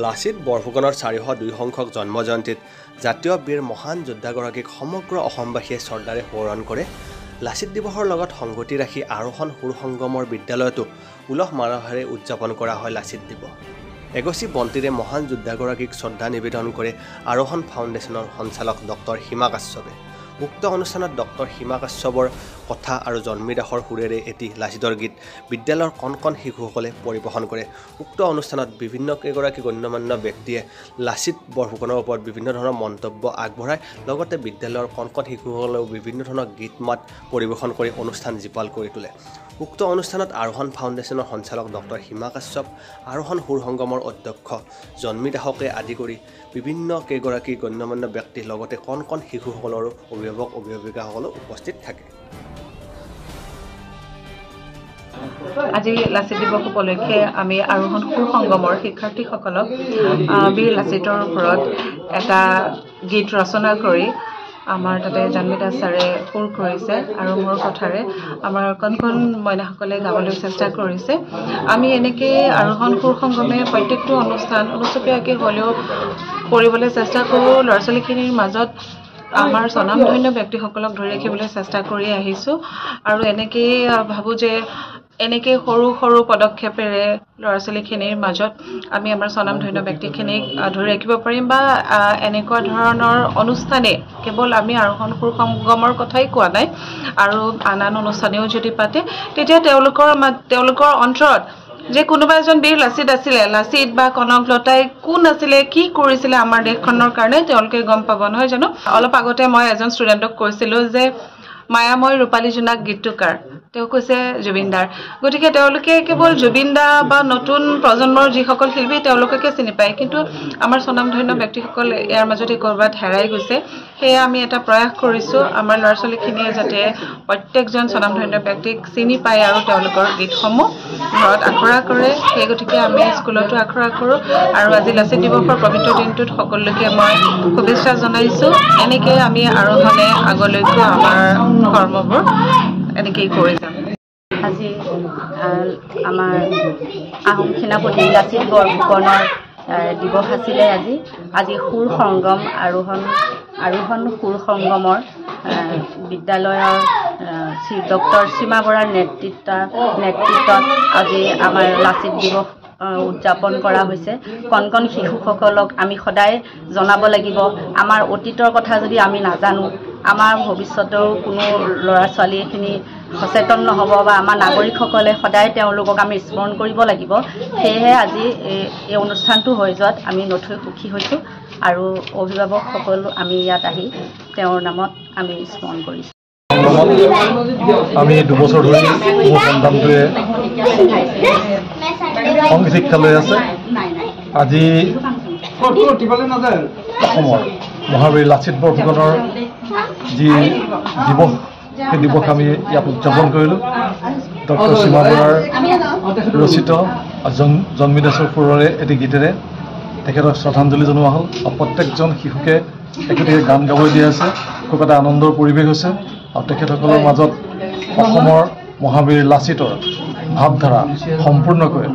লাচিত বৰফুকনৰ 402 সংখ্যক জন্মজয়ন্তীত জাতীয় বীৰ মহান যোদ্ধাগৰাকীক সমগ্ৰ অসমবাসীয়ে শ্ৰদ্ধাৰে সোঁৱৰণ কৰে। লাচিত দিৱসৰ লগত সংগতি ৰাখি আৰোহণ সুৰ সংগমৰ বিদ্যালয়তো উলহ মালহেৰে উদযাপন কৰা হয় লাচিত দিৱস। এগছি বন্তিৰে মহান যোদ্ধাগৰাকীক শ্ৰদ্ধা নিবেদন কৰে আৰোহণ ফাউণ্ডেশ্যনৰ সঞ্চালক ডক্টৰ হিমা কাশ্যপে। উক্ত অনুষ্ঠানত ডক্টৰ হিমা কাশ্যপৰ কথা আৰু জন্মী দাসৰ সুৰেৰে এটি লাচিতৰ গীত বিদ্যালয়ৰ কণ কণ শিশুসকলে পৰিৱেশন কৰে। উক্ত অনুষ্ঠানত বিভিন্ন কেইগৰাকী গণ্যমান্য ব্যক্তিয়ে লাচিত বৰফুকনৰ ওপৰত বিভিন্ন ধৰণৰ মন্তব্য আগবঢ়ায়। লগতে বিদ্যালয়ৰ কণ কণ শিশুসকলেও বিভিন্ন ধৰণৰ গীত মাত পৰিৱেশন কৰি অনুষ্ঠান জীপাল কৰি তোলে। উক্ত অনুষ্ঠানত আৰোহণ ফাউণ্ডেশ্যনৰ সঞ্চালক ডক্টৰ হিমা কাশ্যপ, আৰোহণ সুৰ সংগমৰ অধ্যক্ষ জন্মী দাসকে আদি কৰি বিভিন্ন কেইগৰাকী গণ্যমান্য ব্যক্তিৰ লগতে কণ কণ শিশুসকলৰো অভিভাৱক অভিভাৱিকাসকলো উপস্থিত থাকে। আজি লাচিত দিৱস উপলক্ষে আমি আৰোহণ সুৰ সংগমৰ শিক্ষাৰ্থীসকলক বীৰ লাচিতৰ ওপৰত এটা গীত ৰচনা কৰি আমাৰ তাতে জন্মী দাস ছাৰে সুৰ কৰিছে আৰু মোৰ কথাৰে আমাৰ কণ কণ মইনাসকলে গাবলৈ চেষ্টা কৰিছে। আমি এনেকৈ আৰোহণ সুৰ সংগমে প্ৰত্যেকটো অনুষ্ঠান অনুচপীয়াকৈ হ'লেও কৰিবলৈ চেষ্টা কৰোঁ। ল'ৰা ছোৱালীখিনিৰ মাজত আমাৰ স্বনামধন্য ব্যক্তিসকলক ধৰি ৰাখিবলৈ চেষ্টা কৰি আহিছোঁ আৰু এনেকেই ভাবোঁ যে এনেকৈ সৰু সৰু পদক্ষেপেৰে ল'ৰা ছোৱালীখিনিৰ মাজত আমি আমাৰ স্বনামধন্য ব্যক্তিখিনিক ধৰি ৰাখিব পাৰিম বা এনেকুৱা ধৰণৰ অনুষ্ঠানে কেৱল আমি আৰোহণ সুৰ সংগমৰ কথাই কোৱা নাই আৰু আন আন অনুষ্ঠানেও যদি পাতে তেতিয়া তেওঁলোকৰ অন্তৰত যে কোনোবা এজন বীৰ লাচিত আছিলে, লাচিত বা কনকলতাই কোন আছিলে, কি কৰিছিলে আমাৰ দেশখনৰ কাৰণে তেওঁলোকে গম পাব, নহয় জানো? অলপ আগতে মই এজন ষ্টুডেণ্টক কৈছিলোঁ যে মায়াময় ৰূপালী জোনাক গীতটো কাৰ? তেওঁ কৈছে জুবিন দাৰ। গতিকে তেওঁলোকে কেৱল জুবিন দা বা নতুন প্ৰজন্মৰ যিসকল শিল্পী তেওঁলোককে চিনি পায়, কিন্তু আমাৰ স্বনামধন্য ব্যক্তিসকল ইয়াৰ মাজতে ক'ৰবাত হেৰাই গৈছে। সেয়ে আমি এটা প্ৰয়াস কৰিছোঁ আমাৰ ল'ৰা ছোৱালীখিনিয়ে যাতে প্ৰত্যেকজন স্বনামধন্য ব্যক্তিক চিনি পায় আৰু তেওঁলোকৰ গীতসমূহ ঘৰত আখৰা কৰে। সেই গতিকে আমি স্কুলতো আখৰা কৰোঁ আৰু আজি লাচিত দিৱসৰ পবিত্ৰ দিনটোত সকলোকে মই শুভেচ্ছা জনাইছোঁ। এনেকৈ আমি আৰোহণে আগলৈকো আমাৰ কৰ্মবোৰ এনেকেই কৰি যাম। আজি আমাৰ আহোম সেনাপতি লাচিত বৰফুকনৰ দিৱস আছিলে। আজি সুৰ সংগম আৰোহণ সুৰ সংগমৰ বিদ্যালয়ৰ ডক্টৰ সীমা বৰাৰ নেতৃত্বত আজি আমাৰ লাচিত দিৱস উদযাপন কৰা হৈছে। কণ কণ শিশুসকলক আমি সদায় জনাব লাগিব, আমাৰ অতীতৰ কথা যদি আমি নাজানো আমাৰ ভৱিষ্যতেও কোনো ল'ৰা ছোৱালীখিনি সচেতন নহ'ব বা আমাৰ নাগৰিকসকলে সদায় তেওঁলোকক আমি স্মৰণ কৰিব লাগিব। সেয়েহে আজি এই অনুষ্ঠানটো হৈ যোৱাত আমি নথৈ সুখী হৈছোঁ আৰু অভিভাৱকসকল আমি ইয়াত আহি তেওঁৰ নামত আমি স্মৰণ কৰিছোঁ। আমি 2 বছৰ ধৰি মোৰ সন্তানটোৱে সংগীত শিক্ষা লৈ আছে। আজি অসমৰ মহাবীৰ লাচিত বৰফুকনৰ যি দিৱস, সেই দিৱস আমি ইয়াত উদযাপন কৰিলোঁ। ডক্টৰ সীমা বৰাৰ ৰচিত জন্মী দাসৰ সুৰৰে এটি গীতেৰে তেখেতক শ্ৰদ্ধাঞ্জলি জনোৱা হ'ল আৰু প্ৰত্যেকজন শিশুকে একোটিকে গান গাবলৈ দিয়া হৈছে। খুব এটা আনন্দৰ পৰিৱেশ হৈছে আৰু তেখেতসকলৰ মাজত অসমৰ মহাবীৰ লাচিতৰ ভাৱধাৰা সম্পূৰ্ণকৈ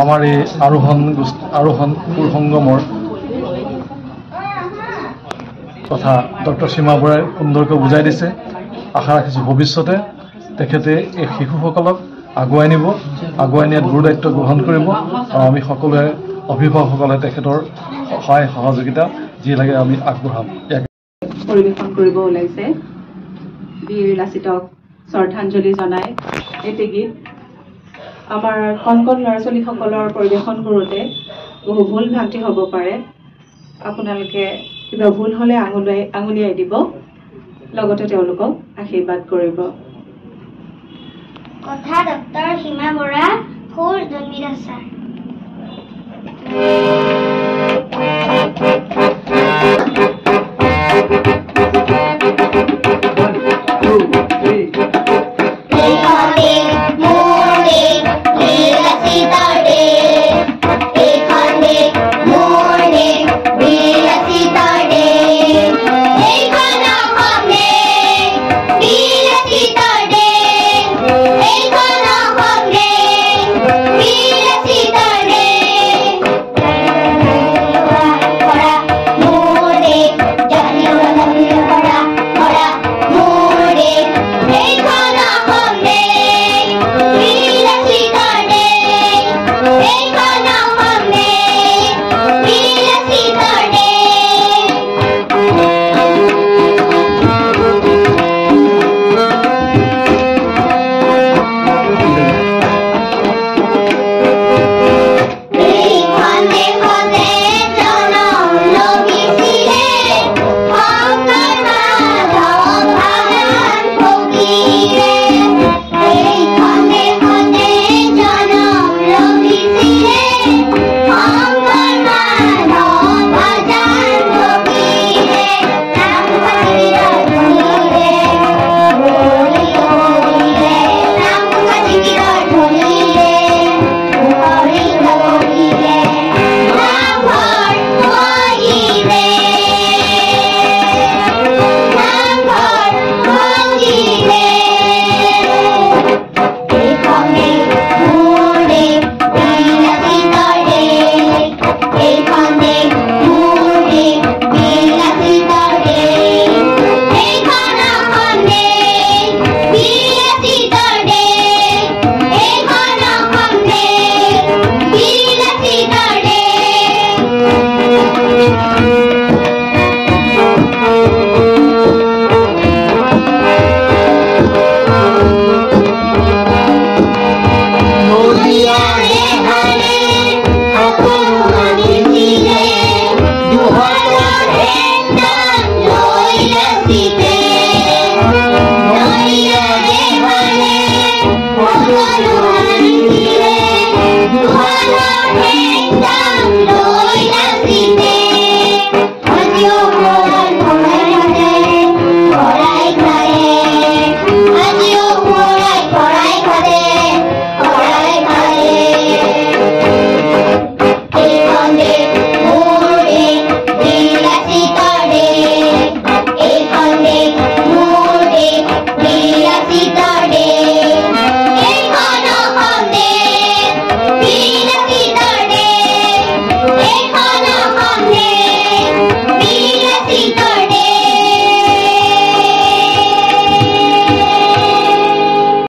আমাৰ এই আৰোহণ সুৰ সংগমৰ কথা ডক্টৰ সীমা বৰাই সুন্দৰকৈ বুজাই দিছে। আশা ৰাখিছোঁ ভৱিষ্যতে তেখেতে এই শিশুসকলক আগুৱাই নিয়াত গুৰু দায়িত্ব গ্ৰহণ কৰিব আৰু আমি সকলোৱে অভিভাৱকসকলে তেখেতৰ সহায় সহযোগিতা যি লাগে আমি আগবঢ়াম। পৰিৱেশন কৰিব ওলাইছে বীৰ লাচিতক শ্ৰদ্ধাঞ্জলি জনাই এটি গীত। আমাৰ কণ কণ ল'ৰা ছোৱালীসকলৰ পৰিৱেশন কৰোঁতে বহু ভুল ভ্ৰান্তি হ'ব পাৰে। আপোনালোকে কিবা ভুল হ'লে আঙুলিয়াই দিব, লগতে তেওঁলোকক আশীৰ্বাদ কৰিব। কথা ডক্টৰ সীমা বৰা, সুৰ জন্মী দাস ছাৰ।